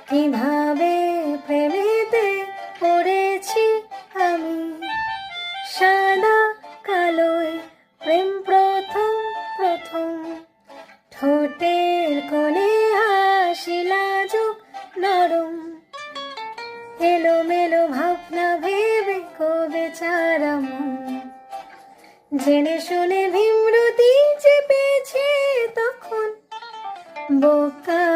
কিভাবে প্রেমেতে পড়েছি আমি, সাদা কালোয় প্রেম প্রথম প্রথম, ঠোঁটের কোণে হাসি লাজুক নরম, এলোমেলো ভাবনা ভেবে কবে চারা মন, জেনে শুনে ভীমরতি চেপেছে তখন বোকা